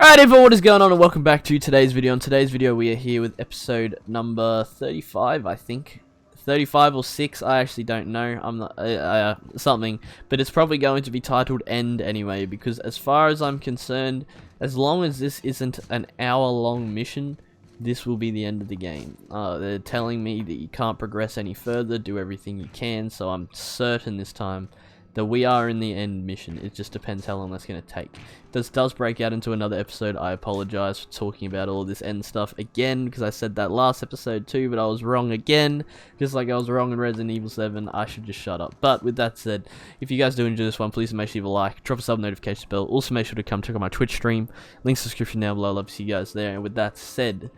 Alright everyone, what is going on and welcome back to today's video. In today's video we are here with episode number 35, I think. 35 or 6, I actually don't know. I'm not, something. But it's probably going to be titled End anyway, because as far as I'm concerned, as long as this isn't an hour-long mission, this will be the end of the game. They're telling me that you can't progress any further, do everything you can, so I'm certain this time that we are in the end mission. It just depends how long that's going to take. This does break out into another episode. I apologize for talking about all this end stuff again, because I said that last episode too, but I was wrong again. Just like I was wrong in Resident Evil 7, I should just shut up. But with that said, if you guys do enjoy this one, please make sure you leave a like, drop a sub notification bell. Also make sure to come check out my Twitch stream. Links in the description down below. I'd love to see you guys there. And with that said,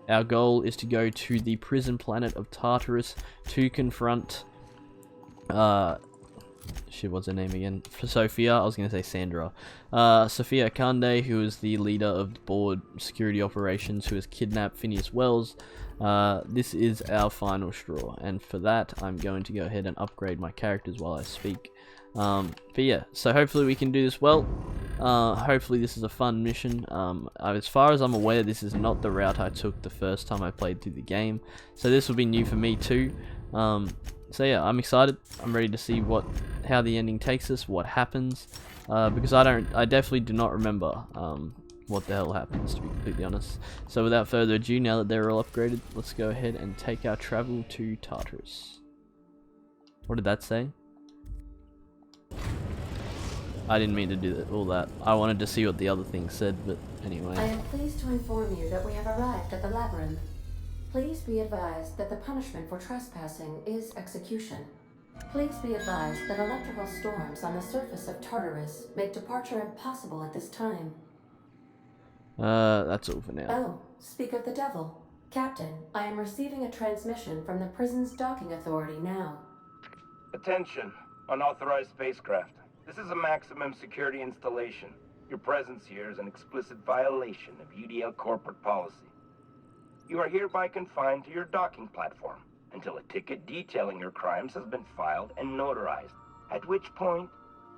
our goal is to go to the prison planet of Tartarus to confront shit, what's her name again? Sophia. I was going to say Sandra. Sophia Akande, who is the leader of the board security operations, who has kidnapped Phineas Wells. This is our final straw, and for that, I'm going to go ahead and upgrade my characters while I speak. But yeah, so hopefully we can do this well. Hopefully this is a fun mission. As far as I'm aware, this is not the route I took the first time I played through the game, so this will be new for me too. So yeah, I'm excited. I'm ready to see how the ending takes us, what happens, because I definitely do not remember what the hell happens, to be completely honest. So without further ado, now that they're all upgraded, let's go ahead and take our travel to Tartarus. What did that say? I didn't mean to do all that. I wanted to see what the other thing said, but anyway. I am pleased to inform you that we have arrived at the labyrinth. Please be advised that the punishment for trespassing is execution. Please be advised that electrical storms on the surface of Tartarus make departure impossible at this time. That's all for now. Oh, speak of the devil. Captain, I am receiving a transmission from the prison's docking authority now. Attention, unauthorized spacecraft. This is a maximum security installation. Your presence here is an explicit violation of UDL corporate policy. You are hereby confined to your docking platform until a ticket detailing your crimes has been filed and notarized, at which point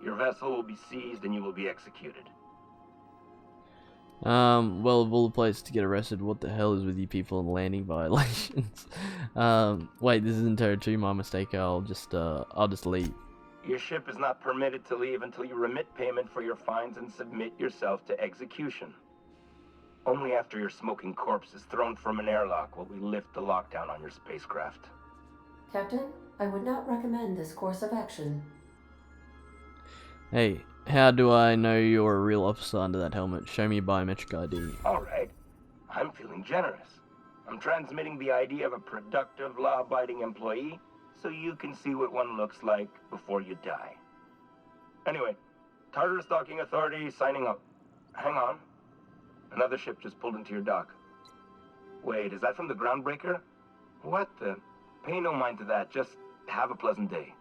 your vessel will be seized and you will be executed. Well, of all the places to get arrested, what the hell is with you people and landing violations? Wait, this isn't Terra 2, my mistake. I'll just leave. Your ship is not permitted to leave until you remit payment for your fines and submit yourself to execution. Only after your smoking corpse is thrown from an airlock will we lift the lockdown on your spacecraft. Captain, I would not recommend this course of action. Hey, how do I know you're a real officer under that helmet? Show me your biometric ID. Alright, I'm feeling generous. I'm transmitting the ID of a productive, law-abiding employee so you can see what one looks like before you die. Anyway, Tartarus Docking Authority signing up. Hang on. Another ship just pulled into your dock. Wait, is that from the Groundbreaker? What the? Pay no mind to that, just have a pleasant day.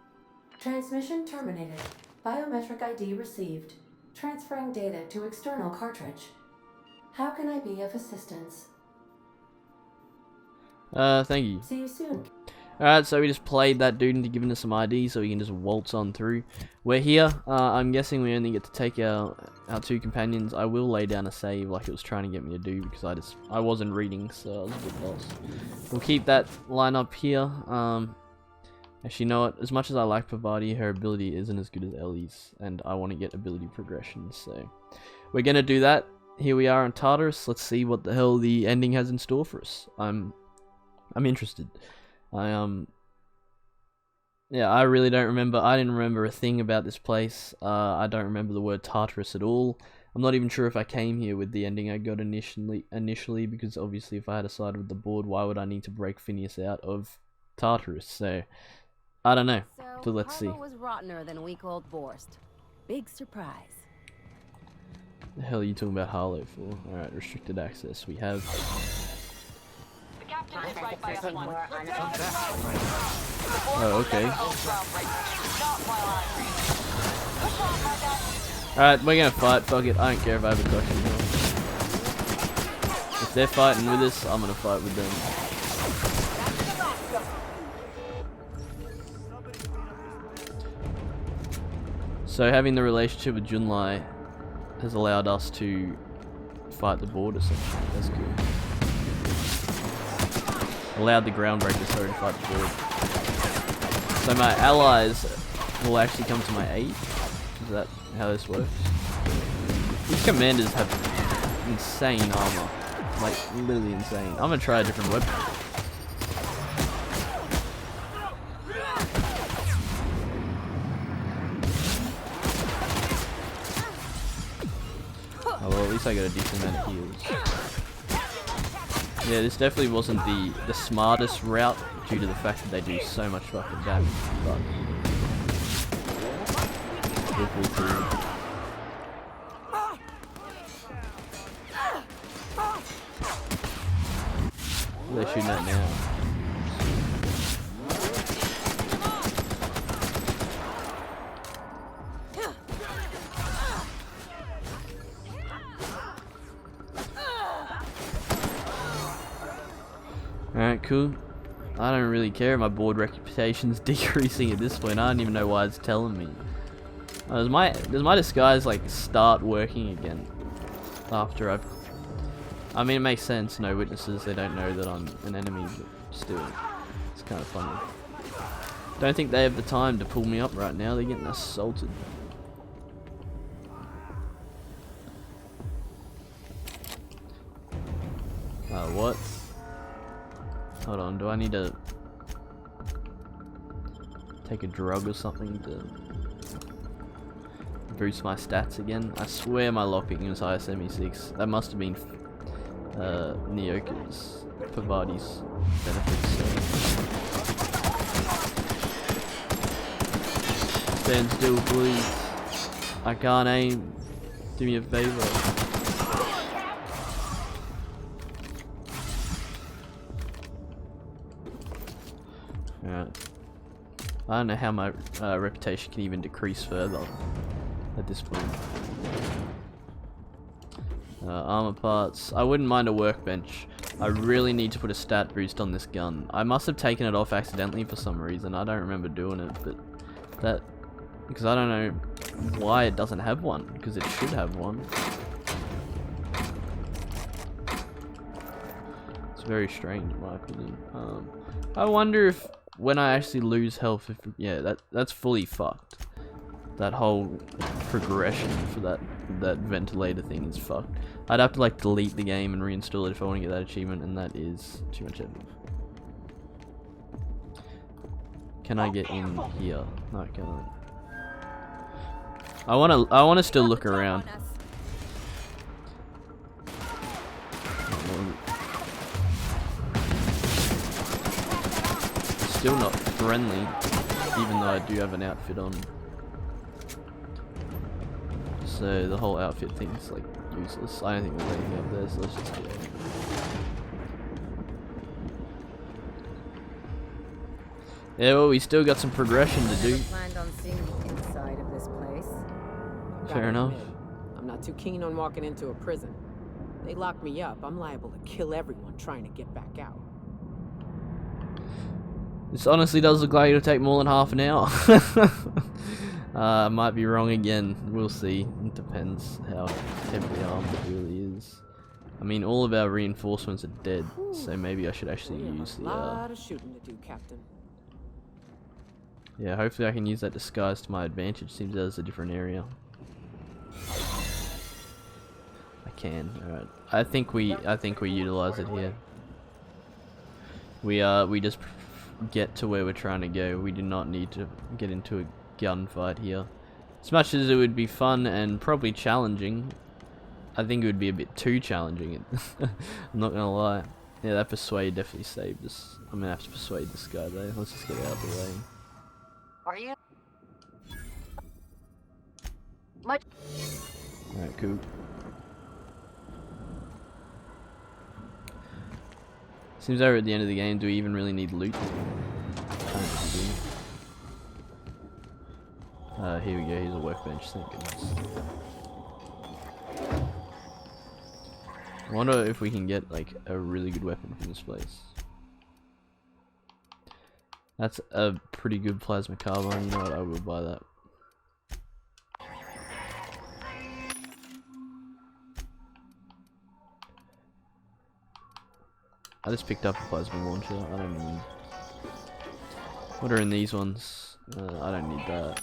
Transmission terminated. Biometric ID received. Transferring data to external cartridge. How can I be of assistance? Thank you. See you soon. Alright, so we just played that dude into giving us some ID so we can just waltz on through. We're here. I'm guessing we only get to take our two companions. I will lay down a save like it was trying to get me to do because I wasn't reading, so I was a bit lost. We'll keep that line up here. Actually, you know what? As much as I like Parvati, her ability isn't as good as Ellie's, and I want to get ability progression, so we're gonna do that. Here we are on Tartarus. Let's see what the hell the ending has in store for us. I'm interested. Yeah, I really don't remember. I didn't remember a thing about this place. I don't remember the word Tartarus at all. I'm not even sure if I came here with the ending I got initially, because obviously if I had sided with the board, why would I need to break Phineas out of Tartarus? So, I don't know. So let's see. Was rottener than week-old Borst. Big surprise. The hell are you talking about Harlow for? Alright, restricted access. We have... Oh, okay. Alright, we're gonna fight. Fuck it. I don't care if I have a question. If they're fighting with us, I'm gonna fight with them. So having the relationship with Junlai has allowed us to fight the board essentially. That's cool. Allowed the groundbreaker, sorry, to fight the board. So my allies will actually come to my aid. Is that how this works? These commanders have insane armor. Like, literally insane. I'm gonna try a different weapon. Oh well, at least I got a decent amount of heals. Yeah, this definitely wasn't the smartest route due to the fact that they do so much fucking damage, but we'll pull through. What are they shooting at now? Alright, cool. I don't really care. My board reputation's decreasing at this point. I don't even know why it's telling me. Does my disguise like start working again after I've... I mean, it makes sense. No witnesses. They don't know that I'm an enemy, but still, it's kind of funny. Don't think they have the time to pull me up right now. They're getting assaulted. What? Hold on, do I need to take a drug or something to boost my stats again? I swear my lockpicking was higher 76. That must have been Nyoka's, Pavadi's benefits. Stand still, please. I can't aim. Do me a favor. I don't know how my reputation can even decrease further at this point. Armor parts. I wouldn't mind a workbench. I really need to put a stat boost on this gun. I must have taken it off accidentally for some reason. I don't remember doing it, but that... because I don't know why it doesn't have one, because it should have one. It's very strange in my opinion. I wonder if when I actually lose health, if yeah, that's fully fucked. That whole progression for that ventilator thing is fucked. I'd have to like delete the game and reinstall it if I want to get that achievement, and that is too much effort. Can I get in here? No, I can't. I wanna still look around. Still not friendly, even though I do have an outfit on. So the whole outfit thing is like useless. I don't think there's anything up there, so let's just get it. Yeah, well, we still got some progression to do. Planned on seeing the inside of this place. Fair enough. I'm not too keen on walking into a prison. They lock me up, I'm liable to kill everyone trying to get back out. This honestly does look like it'll take more than half an hour. I might be wrong again. We'll see. It depends how heavily armed it really is. I mean, all of our reinforcements are dead, so maybe I should actually use the. Lot of shooting to do, Captain. Yeah, hopefully I can use that disguise to my advantage. Seems there's a different area. I can. All right. I think we utilize it here. We just get to where we're trying to go. We do not need to get into a gunfight here. As much as it would be fun and probably challenging, I think it would be a bit too challenging. I'm not gonna lie. Yeah, that persuade definitely saved us. I'm gonna have to persuade this guy though. Let's just get out of the way. Are you? Alright, cool. Seems over at the end of the game, do we even really need loot? I don't think we do. Here we go, here's a workbench, thank goodness. I wonder if we can get like a really good weapon from this place. That's a pretty good plasma carbine, you know what, I will buy that. I just picked up a plasma launcher. I don't need. What are in these ones? I don't need that.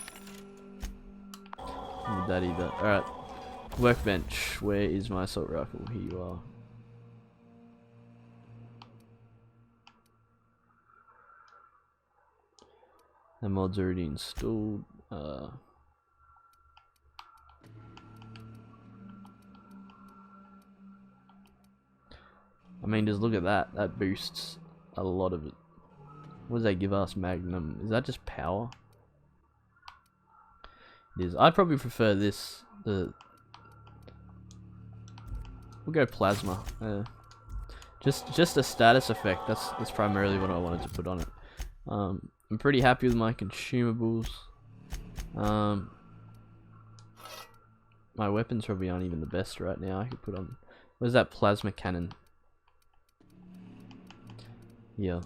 I don't need that either. Alright. Workbench. Where is my assault rifle? Here you are. The mod's already installed. I mean, just look at that. That boosts a lot of it. What does that give us? Magnum. Is that just power? It is. I'd probably prefer this. We'll go plasma. Just a status effect. That's primarily what I wanted to put on it. I'm pretty happy with my consumables. My weapons probably aren't even the best right now. I could put on. Where's that plasma cannon? Yeah,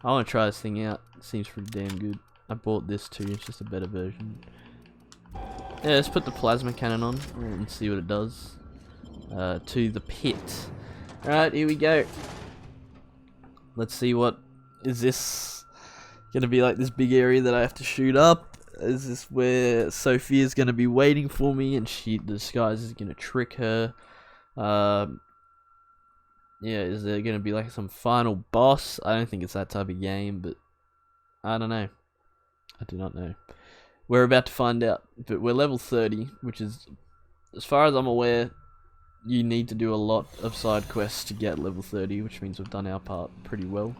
I want to try this thing out. It seems pretty damn good. I bought this too. It's just a better version. Yeah, let's put the plasma cannon on and see what it does. To the pit. Alright, here we go. Let's see what... Is this gonna be like this big area that I have to shoot up? Is this where Sophia's gonna be waiting for me and the disguise is gonna trick her? Yeah, is there gonna be like some final boss? I don't think it's that type of game, but I don't know. I do not know. We're about to find out, but we're level 30, which is, as far as I'm aware, you need to do a lot of side quests to get level 30, which means we've done our part pretty well.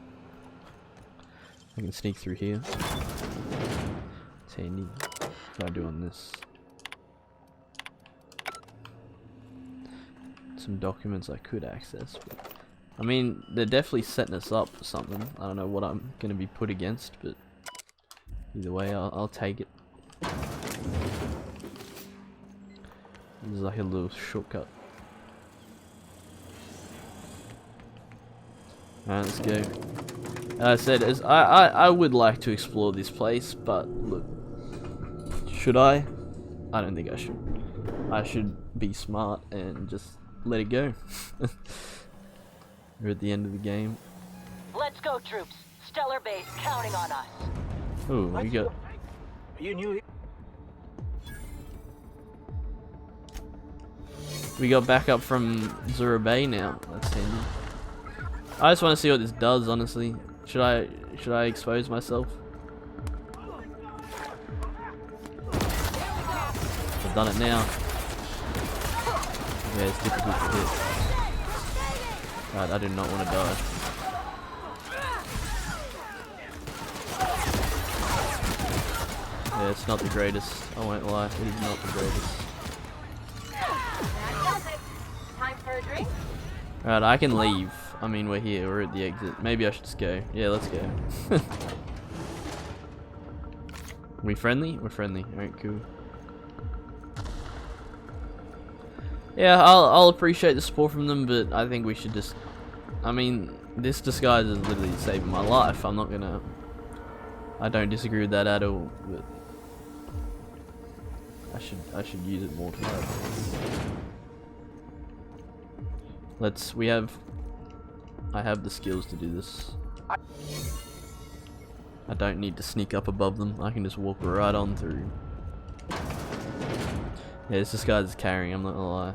I can sneak through here. It's handy. What do I do on this? Some documents I could access, but I mean, they're definitely setting us up for something. I don't know what I'm going to be put against, but either way, I'll take it. This is like a little shortcut. Alright, let's go. As I said, I would like to explore this place, but look, should I? I don't think I should. I should be smart and just let it go. We're at the end of the game. Let's go, troops. Stellar Base counting on us. Oh, we got... You knew. We got backup from Zura Bay now. That's handy. I just want to see what this does, honestly. Should I expose myself? I've done it now. Yeah, it's difficult to hit. Right, I do not want to die. Yeah, it's not the greatest. I won't lie, it is not the greatest. Time for a drink? Right, I can leave. I mean, we're here, we're at the exit. Maybe I should just go. Yeah, let's go. We friendly? We're friendly. Alright, cool. Yeah, I'll appreciate the support from them, but I think we should just... I mean, this disguise is literally saving my life. I'm not gonna... I don't disagree with that at all, but... I should use it more tomorrow. I have the skills to do this. I don't need to sneak up above them. I can just walk right on through. Yeah, this disguise is carrying, I'm not gonna lie.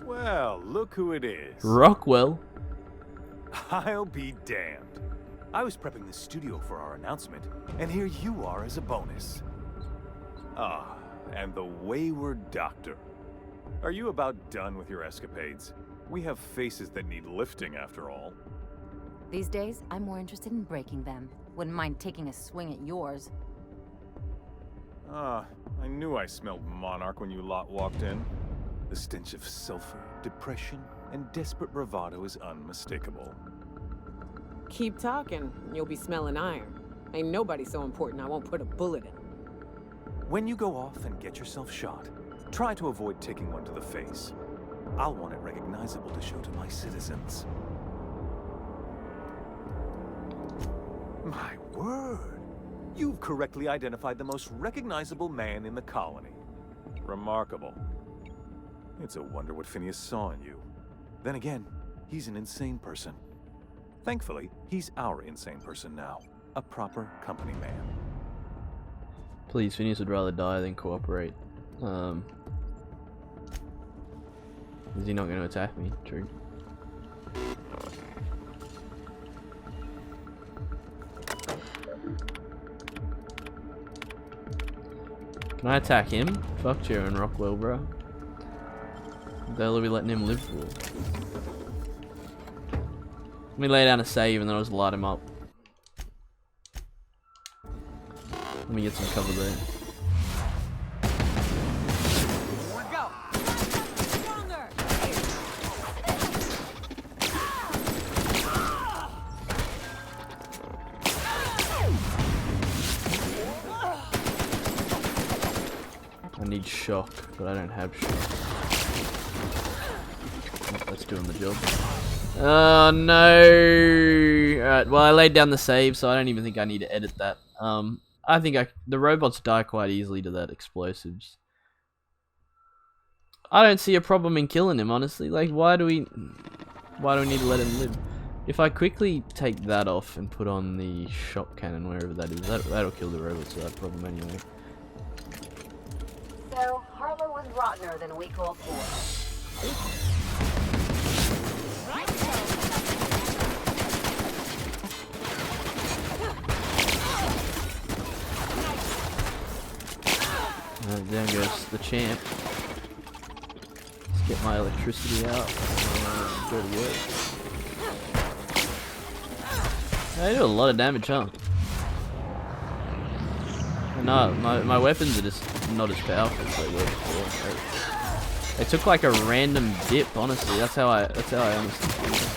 Well, look who it is. Rockwell. I'll be damned. I was prepping the studio for our announcement, and here you are as a bonus. Ah, and the wayward doctor. Are you about done with your escapades? We have faces that need lifting after all. These days, I'm more interested in breaking them. Wouldn't mind taking a swing at yours. Ah, I knew I smelled Monarch when you lot walked in. The stench of sulfur, depression, and desperate bravado is unmistakable. Keep talking, you'll be smelling iron. Ain't nobody so important I won't put a bullet in. When you go off and get yourself shot, try to avoid taking one to the face. I'll want it recognizable to show to my citizens. My word! You've correctly identified the most recognizable man in the colony. Remarkable. It's a wonder what Phineas saw in you. Then again, he's an insane person. Thankfully, he's our insane person now. A proper company man. Please, Phineas would rather die than cooperate. Is he not going to attack me? True. Can I attack him? Fuck Joe and Rockwell, bro. What the hell are we letting him live for? Let me lay down a save and then I'll just light him up. Let me get some cover there. I need shock, but I don't have shock. Oh, that's doing the job. Oh no! Alright, well I laid down the save, so I don't even think I need to edit that. I think the robots die quite easily to that explosives. I don't see a problem in killing him, honestly. Like, why do we need to let him live? If I quickly take that off and put on the shock cannon, wherever that is, that'll kill the robots without problem anyway. So, Harlow was rottener than we called for. There goes the champ. Let's get my electricity out. Go to work. I do a lot of damage, huh? No, my weapons are just not as powerful as they were before. They took like a random dip, honestly. That's how I honestly feel.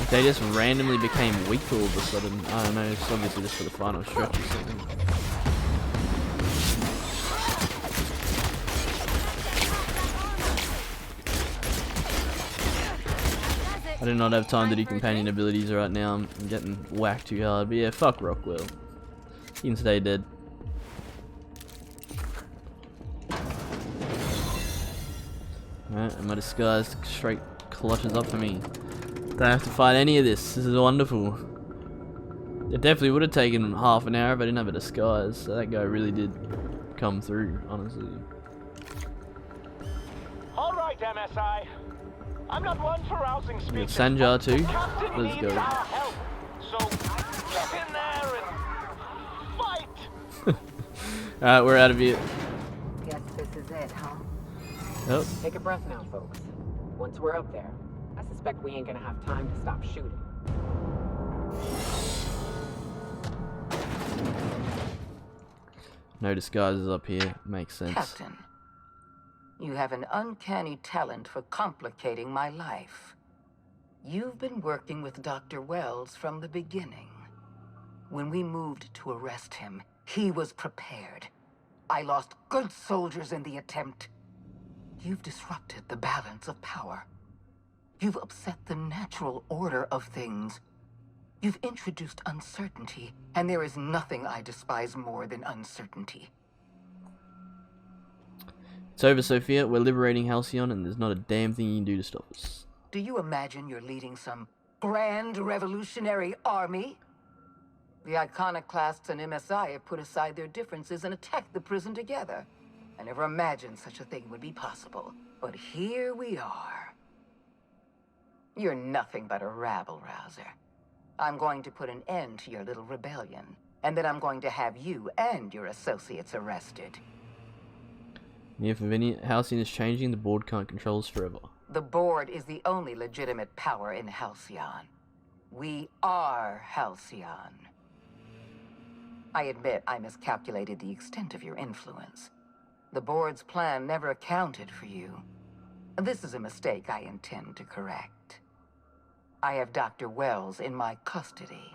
They just randomly became weak all of a sudden. I don't know, it's obviously just for the final stretch or something. I do not have time to do companion abilities right now. I'm getting whacked too hard. But yeah, fuck Rockwell. He can stay dead. Alright, and my disguise straight clutches up for me. Don't have to fight any of this. This is wonderful. It definitely would have taken half an hour if I didn't have a disguise. So that guy really did come through, honestly. All right, MSI. I'm not one for rousing speeches. We got Sanjar too. Let's go. Help. So get in there and fight. Alright, we're out of here. Guess this is it, huh? Oh. Take a breath now, folks. Once we're up there, I suspect we ain't gonna have time to stop shooting. No disguises up here. Makes sense. Captain, you have an uncanny talent for complicating my life. You've been working with Dr. Wells from the beginning. When we moved to arrest him, he was prepared. I lost good soldiers in the attempt. You've disrupted the balance of power. You've upset the natural order of things. You've introduced uncertainty, and there is nothing I despise more than uncertainty. It's over, Sophia. We're liberating Halcyon, and there's not a damn thing you can do to stop us. Do you imagine you're leading some grand revolutionary army? The Iconoclasts and MSI have put aside their differences and attacked the prison together. I never imagined such a thing would be possible, but here we are. You're nothing but a rabble-rouser. I'm going to put an end to your little rebellion, and then I'm going to have you and your associates arrested. If Halcyon is changing, the board can't control us forever. The board is the only legitimate power in Halcyon. We are Halcyon. I admit I miscalculated the extent of your influence. The board's plan never accounted for you. This is a mistake I intend to correct. I have Dr. Wells in my custody.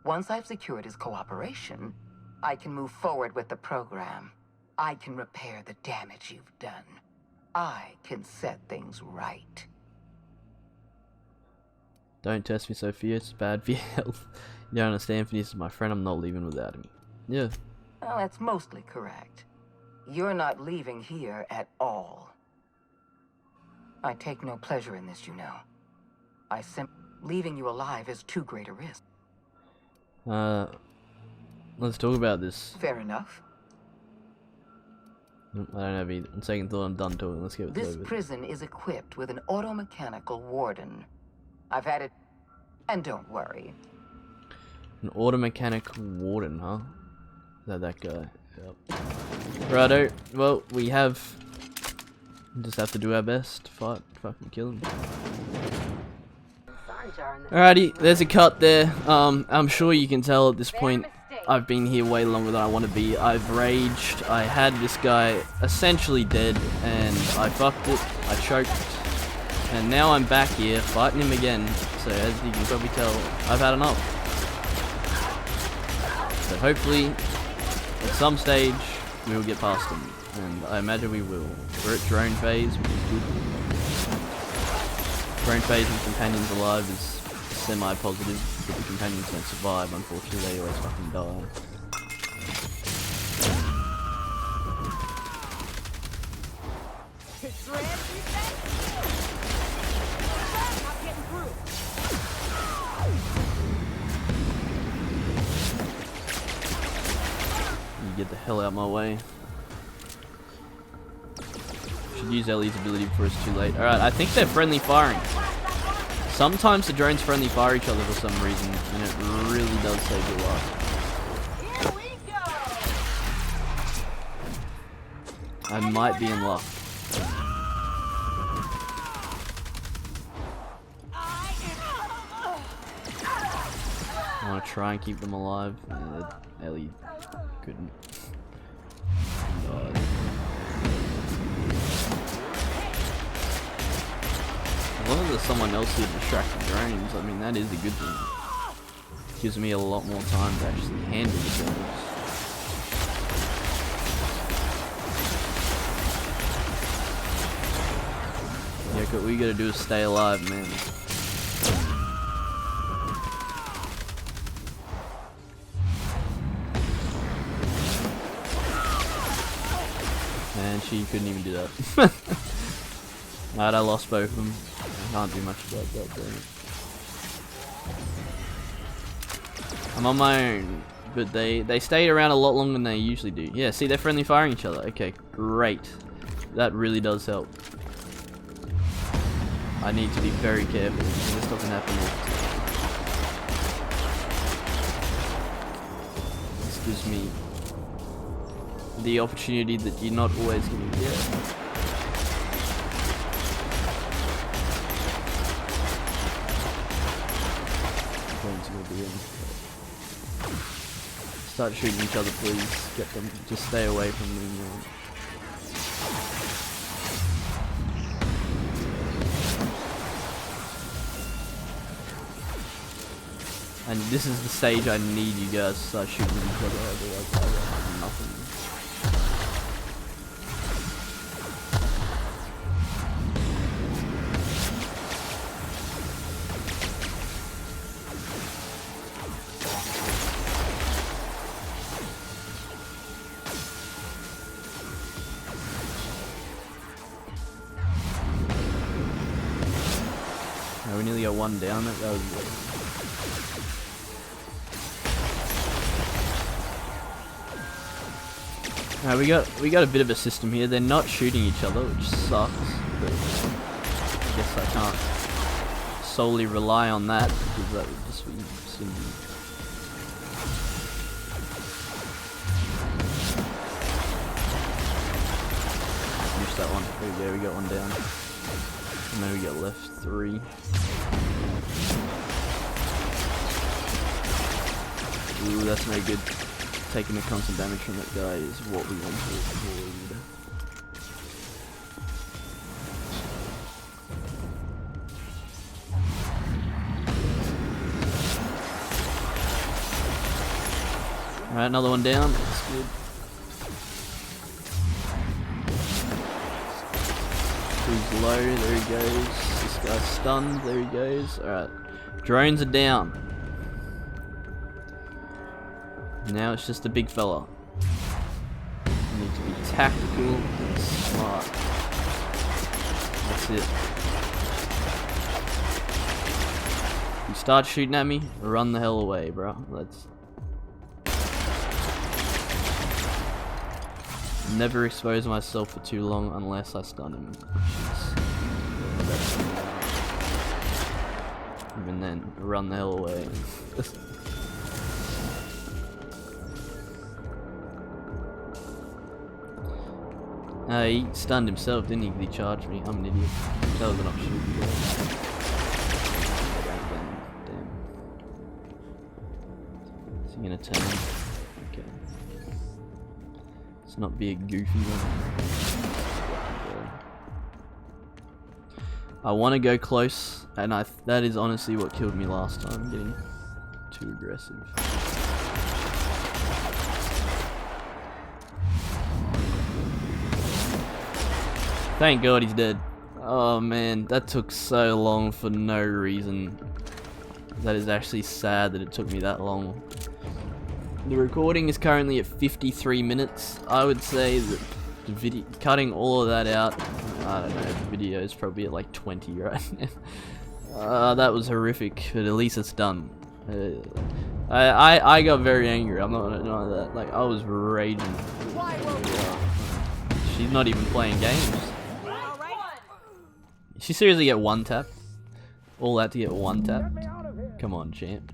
Once I've secured his cooperation, I can move forward with the program. I can repair the damage you've done. I can set things right. Don't test me, Sophia. It's bad for your health. You don't understand, Phineas is my friend. I'm not leaving without him. Yeah. Well, that's mostly correct. You're not leaving here at all. I take no pleasure in this, you know. Leaving you alive is too great a risk. Let's talk about this. Fair enough. I don't have any second thought. I'm done talking. Let's get This prison is equipped with an automechanical warden. I've had it, and don't worry. An automechanical warden, huh? Is that guy? Yep. Righto. Well, we just have to do our best to fight, fucking kill him. Alrighty, there's a cut there. I'm sure you can tell at this point I've been here way longer than I want to be. I've raged. I had this guy essentially dead, and I fucked it. I choked, and now I'm back here fighting him again. So as you can probably tell, I've had enough. So hopefully, at some stage, we will get past him, and I imagine we will. We're at drone phase, which is good. Drone phase with companions alive is semi-positive, but the companions don't survive. Unfortunately, they always fucking die. Get the hell out my way. Should use Ellie's ability before it's too late. Alright, I think they're friendly firing. Sometimes the drones friendly fire each other for some reason, and it really does save your life. Here we go. I might be in luck. I want to try and keep them alive. Ellie couldn't. As long as there's someone else here distracting drones, I mean, that is a good thing. Gives me a lot more time to actually handle the drones. Yeah, what we gotta do is stay alive, man. And she couldn't even do that. Alright, I lost both of them. I can't do much about that, though. I'm on my own, but they stayed around a lot longer than they usually do. Yeah, see, they're friendly firing each other. Okay, great. That really does help. I need to be very careful because this doesn't happen all the time. This gives me the opportunity that you're not always going to get. Start shooting each other, please. Get them. Just stay away from me. And this is the stage I need you guys to start shooting each other, otherwise I will have nothing. We nearly got one down. That was we got a bit of a system here. They're not shooting each other, which sucks. But I guess I can't solely rely on that because that would just be silly. Finish that one. There we go. We got one down. And then we got left 3. Ooh, that's no good. Taking the constant damage from that guy is what we want to avoid. Alright, another one down. That's good. Who's low? There he goes. This guy's stunned. There he goes. Alright. Drones are down. Now it's just a big fella. You need to be tactical and smart. That's it. You start shooting at me, run the hell away, bro. Let's never expose myself for too long unless I stun him. Even then, run the hell away. He stunned himself, didn't he? He charged me. I'm an idiot. That was an option. Damn. Is he gonna turn? Okay. Let's not be a goofy one. I want to go close, and that is honestly what killed me last time, getting too aggressive. Thank God he's dead. Oh man, that took so long for no reason. That is actually sad that it took me that long. The recording is currently at 53 minutes. I would say that the video, cutting all of that out, I don't know, the video is probably at like 20 right now. That was horrific, but at least it's done. I got very angry, I'm not gonna deny that. Like, I was raging. She's not even playing games. She seriously get one tap? All that to get one tap? Come on, champ.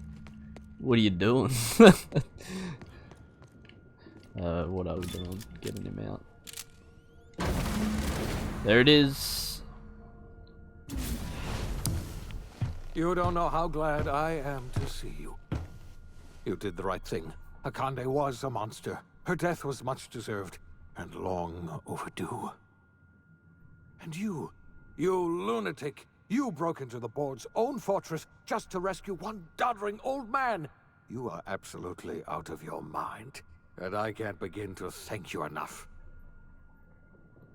What are you doing? What I was doing, getting him out. There it is. You don't know how glad I am to see you. You did the right thing. Akande was a monster. Her death was much deserved, and long overdue. And you lunatic, you broke into the board's own fortress just to rescue one doddering old man. You are absolutely out of your mind, and I can't begin to thank you enough.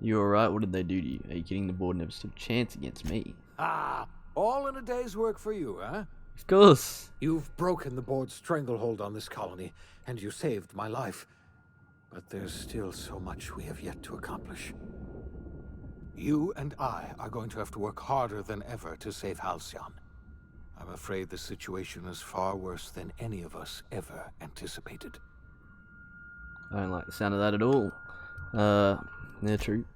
You alright? What did they do to you? Are you kidding? The board never stood a chance against me. Ah, all in a day's work for you, huh? Of course. You've broken the board's stranglehold on this colony, and you saved my life. But there's still so much we have yet to accomplish. You and I are going to have to work harder than ever to save Halcyon. I'm afraid the situation is far worse than any of us ever anticipated. I don't like the sound of that at all. Yeah, true.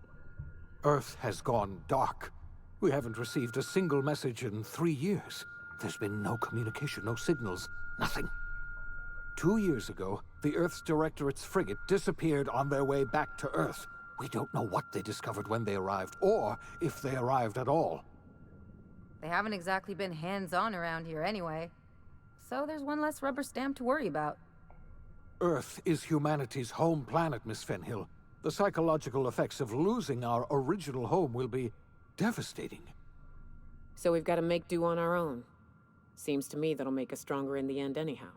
Earth has gone dark. We haven't received a single message in 3 years. There's been no communication, no signals, nothing. 2 years ago, the Earth's Directorate's frigate disappeared on their way back to Earth. We don't know what they discovered when they arrived, or if they arrived at all. They haven't exactly been hands-on around here anyway. So there's one less rubber stamp to worry about. Earth is humanity's home planet, Miss Fenhill. The psychological effects of losing our original home will be devastating. So we've got to make do on our own. Seems to me that'll make us stronger in the end anyhow.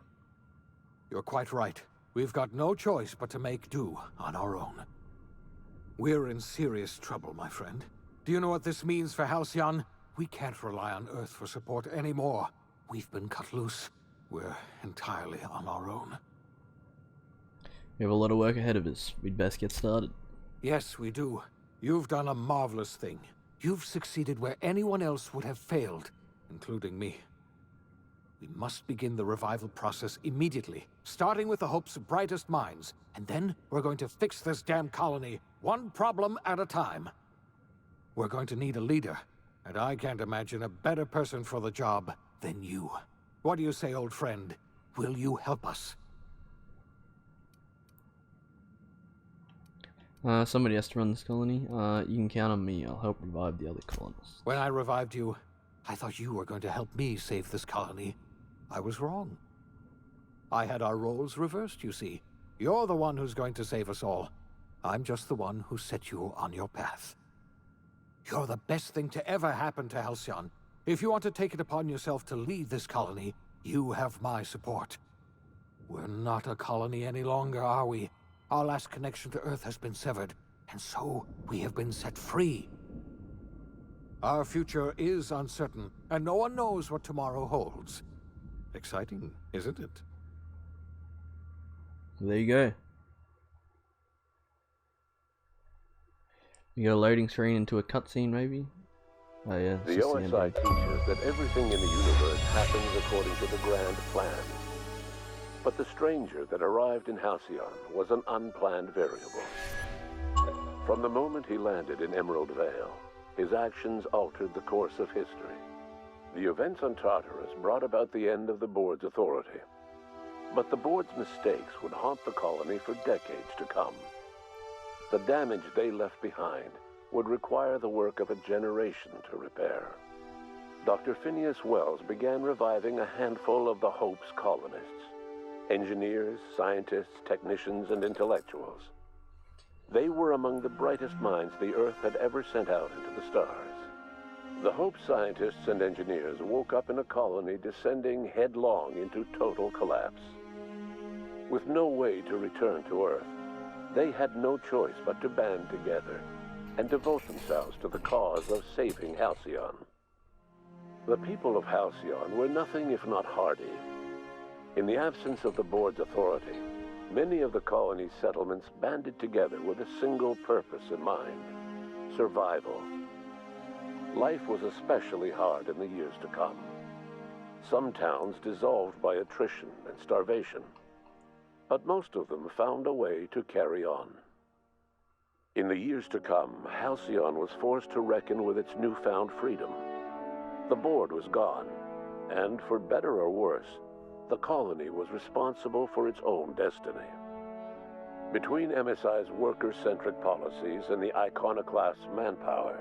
You're quite right. We've got no choice but to make do on our own. We're in serious trouble, my friend. Do you know what this means for Halcyon? We can't rely on Earth for support anymore. We've been cut loose. We're entirely on our own. We have a lot of work ahead of us. We'd best get started. Yes, we do. You've done a marvelous thing. You've succeeded where anyone else would have failed, including me. We must begin the revival process immediately, starting with the Hope's brightest minds, and then we're going to fix this damn colony, one problem at a time. We're going to need a leader, and I can't imagine a better person for the job than you. What do you say, old friend? Will you help us? Somebody has to run this colony. You can count on me. I'll help revive the other colonists. When I revived you, I thought you were going to help me save this colony. I was wrong. I had our roles reversed, you see. You're the one who's going to save us all. I'm just the one who set you on your path. You're the best thing to ever happen to Halcyon. If you want to take it upon yourself to lead this colony, you have my support. We're not a colony any longer, are we? Our last connection to Earth has been severed, and so we have been set free. Our future is uncertain, and no one knows what tomorrow holds. Exciting, isn't it? There you go. You got a loading screen into a cutscene, maybe? Oh yeah. The OSI teaches that everything in the universe happens according to the grand plan. But the stranger that arrived in Halcyon was an unplanned variable. From the moment he landed in Emerald Vale, his actions altered the course of history. The events on Tartarus brought about the end of the Board's authority. But the Board's mistakes would haunt the colony for decades to come. The damage they left behind would require the work of a generation to repair. Dr. Phineas Wells began reviving a handful of the Hope's colonists. Engineers, scientists, technicians, and intellectuals. They were among the brightest minds the Earth had ever sent out into the stars. The Hope scientists and engineers woke up in a colony descending headlong into total collapse. With no way to return to Earth, they had no choice but to band together and devote themselves to the cause of saving Halcyon. The people of Halcyon were nothing if not hardy. In the absence of the Board's authority, many of the colony's settlements banded together with a single purpose in mind: survival. Life was especially hard in the years to come. Some towns dissolved by attrition and starvation, but most of them found a way to carry on. In the years to come, Halcyon was forced to reckon with its newfound freedom. The Board was gone, and for better or worse, the colony was responsible for its own destiny. Between MSI's worker-centric policies and the iconoclast's manpower,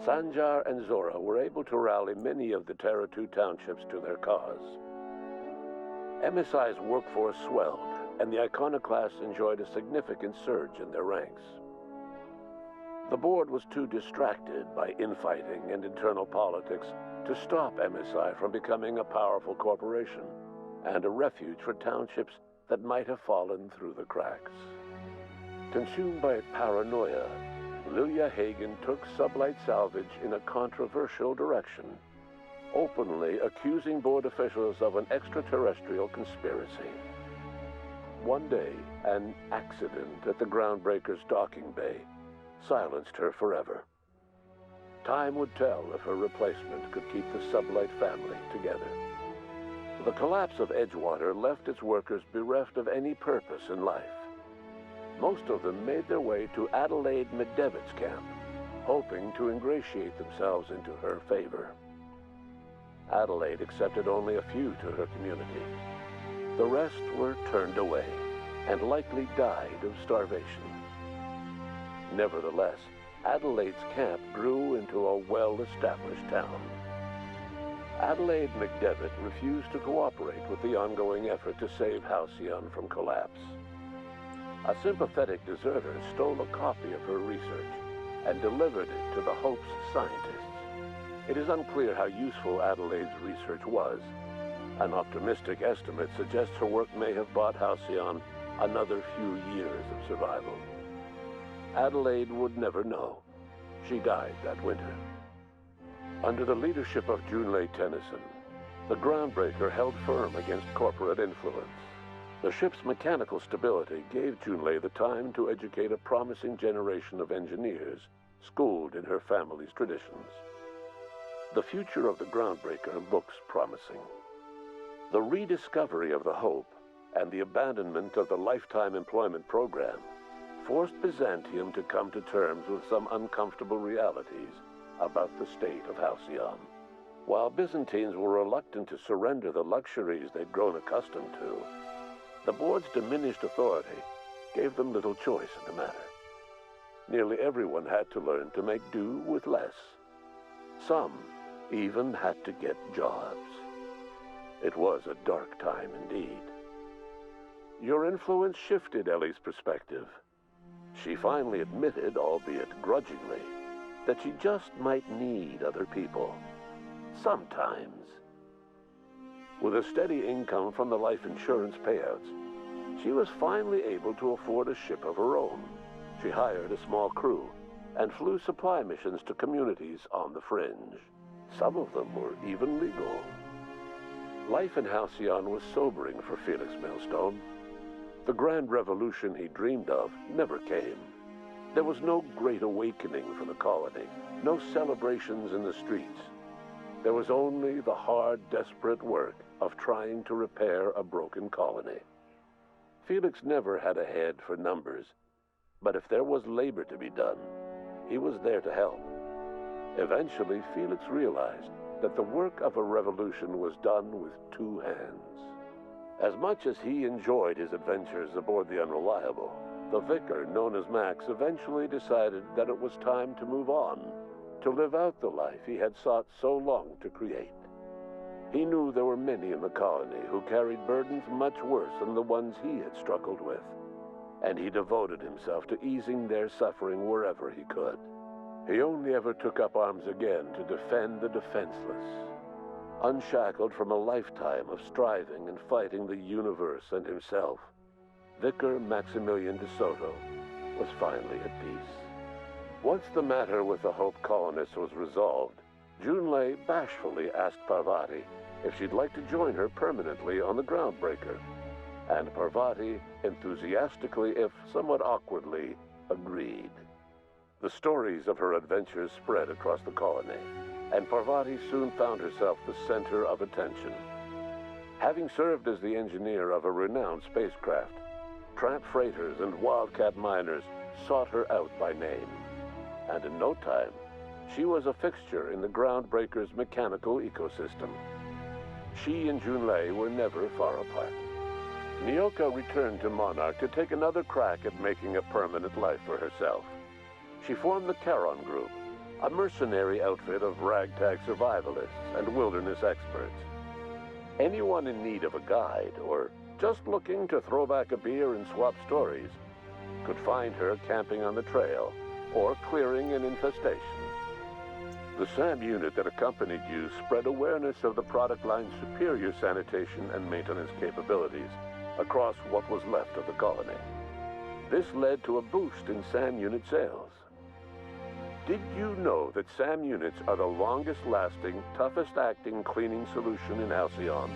Sanjar and Zora were able to rally many of the Terra 2 townships to their cause. MSI's workforce swelled, and the iconoclasts enjoyed a significant surge in their ranks. The Board was too distracted by infighting and internal politics to stop MSI from becoming a powerful corporation and a refuge for townships that might have fallen through the cracks. Consumed by paranoia, Lilia Hagen took Sublight Salvage in a controversial direction, openly accusing Board officials of an extraterrestrial conspiracy. One day, an accident at the Groundbreaker's docking bay silenced her forever. Time would tell if her replacement could keep the Sublight family together. The collapse of Edgewater left its workers bereft of any purpose in life. Most of them made their way to Adelaide McDevitt's camp, hoping to ingratiate themselves into her favor. Adelaide accepted only a few to her community. The rest were turned away and likely died of starvation. Nevertheless, Adelaide's camp grew into a well-established town. Adelaide McDevitt refused to cooperate with the ongoing effort to save Halcyon from collapse. A sympathetic deserter stole a copy of her research and delivered it to the Hope's scientists. It is unclear how useful Adelaide's research was. An optimistic estimate suggests her work may have bought Halcyon another few years of survival. Adelaide would never know. She died that winter. Under the leadership of Junlei Tennyson, the Groundbreaker held firm against corporate influence. The ship's mechanical stability gave Junlei the time to educate a promising generation of engineers schooled in her family's traditions. The future of the Groundbreaker looks promising. The rediscovery of the Hope and the abandonment of the lifetime employment program forced Byzantium to come to terms with some uncomfortable realities about the state of Halcyon. While Byzantines were reluctant to surrender the luxuries they'd grown accustomed to, the Board's diminished authority gave them little choice in the matter. Nearly everyone had to learn to make do with less. Some even had to get jobs. It was a dark time indeed. Your influence shifted Ellie's perspective. She finally admitted, albeit grudgingly, that she just might need other people. Sometimes. With a steady income from the life insurance payouts, she was finally able to afford a ship of her own. She hired a small crew and flew supply missions to communities on the fringe. Some of them were even legal. Life in Halcyon was sobering for Felix Millstone. The grand revolution he dreamed of never came. There was no great awakening for the colony, no celebrations in the streets. There was only the hard, desperate work of trying to repair a broken colony. Felix never had a head for numbers, but if there was labor to be done, he was there to help. Eventually, Felix realized that the work of a revolution was done with two hands. As much as he enjoyed his adventures aboard the Unreliable, the vicar, known as Max, eventually decided that it was time to move on, to live out the life he had sought so long to create. He knew there were many in the colony who carried burdens much worse than the ones he had struggled with, and he devoted himself to easing their suffering wherever he could. He only ever took up arms again to defend the defenseless. Unshackled from a lifetime of striving and fighting the universe and himself, Vicar Maximilian de Soto was finally at peace. Once the matter with the Hope colonists was resolved, Junlei bashfully asked Parvati if she'd like to join her permanently on the Groundbreaker, and Parvati enthusiastically, if somewhat awkwardly, agreed. The stories of her adventures spread across the colony, and Parvati soon found herself the center of attention. Having served as the engineer of a renowned spacecraft, tramp freighters and wildcat miners sought her out by name, and in no time, she was a fixture in the Groundbreaker's mechanical ecosystem. She and Junlei were never far apart. Nyoka returned to Monarch to take another crack at making a permanent life for herself. She formed the Charon Group, a mercenary outfit of ragtag survivalists and wilderness experts. Anyone in need of a guide, or just looking to throw back a beer and swap stories, could find her camping on the trail or clearing an infestation. The SAM unit that accompanied you spread awareness of the product line's superior sanitation and maintenance capabilities across what was left of the colony. This led to a boost in SAM unit sales. Did you know that SAM units are the longest-lasting, toughest-acting cleaning solution in Halcyon?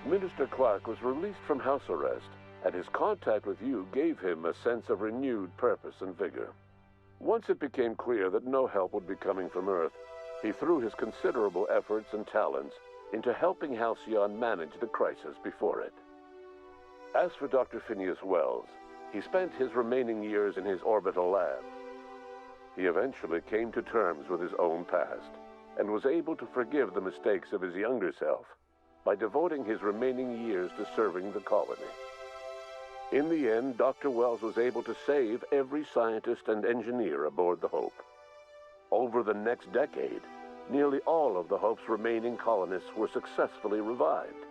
Minister Clark was released from house arrest, and his contact with you gave him a sense of renewed purpose and vigor. Once it became clear that no help would be coming from Earth, he threw his considerable efforts and talents into helping Halcyon manage the crisis before it. As for Dr. Phineas Wells, he spent his remaining years in his orbital lab. He eventually came to terms with his own past, and was able to forgive the mistakes of his younger self by devoting his remaining years to serving the colony. In the end, Dr. Wells was able to save every scientist and engineer aboard the Hope. Over the next decade, nearly all of the Hope's remaining colonists were successfully revived.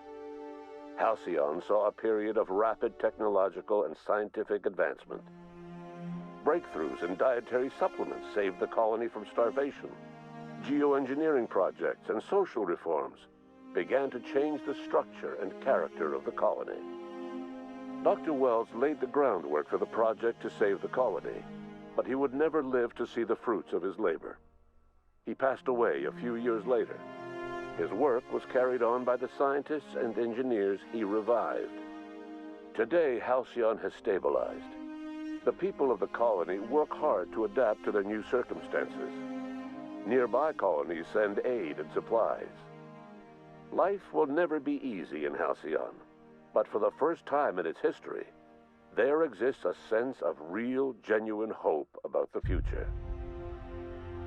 Halcyon saw a period of rapid technological and scientific advancement. Breakthroughs in dietary supplements saved the colony from starvation. Geoengineering projects and social reforms began to change the structure and character of the colony. Dr. Wells laid the groundwork for the project to save the colony, but he would never live to see the fruits of his labor. He passed away a few years later. His work was carried on by the scientists and engineers he revived. Today, Halcyon has stabilized. The people of the colony work hard to adapt to their new circumstances. Nearby colonies send aid and supplies. Life will never be easy in Halcyon, but for the first time in its history, there exists a sense of real, genuine hope about the future.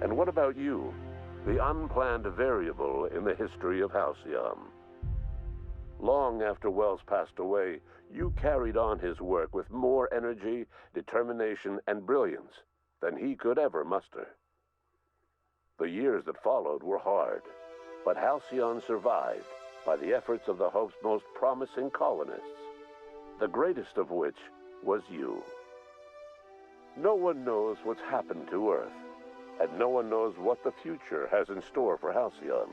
And what about you, the unplanned variable in the history of Halcyon? Long after Wells passed away, you carried on his work with more energy, determination, and brilliance than he could ever muster. The years that followed were hard, but Halcyon survived by the efforts of the Hope's most promising colonists, the greatest of which was you. No one knows what's happened to Earth, and no one knows what the future has in store for Halcyon.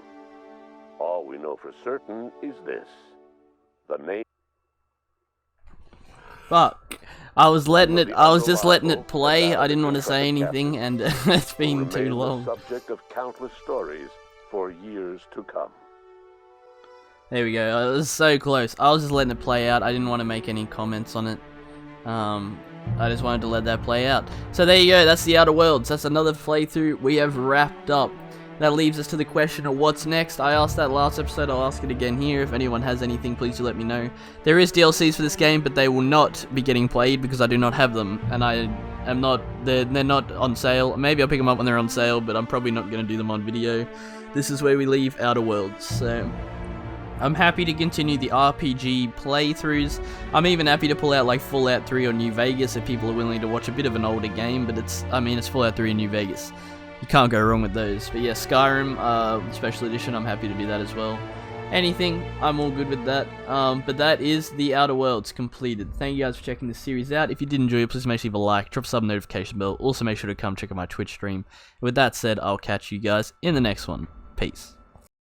All we know for certain is this: the name. Fuck. I was just letting it play. I didn't want to say anything, and it's been too long. The subject of countless stories for years to come. There we go. It was so close. I was just letting it play out. I didn't want to make any comments on it. I just wanted to let that play out. So there you go. That's the Outer Worlds. That's another playthrough we have wrapped up. That leaves us to the question of what's next. I asked that last episode. I'll ask it again here. If anyone has anything, please do let me know. There is DLCs for this game, but they will not be getting played because I do not have them, and I am not. They're not on sale. Maybe I'll pick them up when they're on sale, but I'm probably not going to do them on video. This is where we leave Outer Worlds. So I'm happy to continue the RPG playthroughs. I'm even happy to pull out like Fallout 3 or New Vegas if people are willing to watch a bit of an older game, but it's Fallout 3 and New Vegas. You can't go wrong with those. But yeah, Skyrim Special Edition, I'm happy to do that as well. Anything, I'm all good with that. But that is the Outer Worlds completed. Thank you guys for checking this series out. If you did enjoy it, please make sure you leave a like, drop a sub, notification bell. Also make sure to come check out my Twitch stream. With that said, I'll catch you guys in the next one. Peace.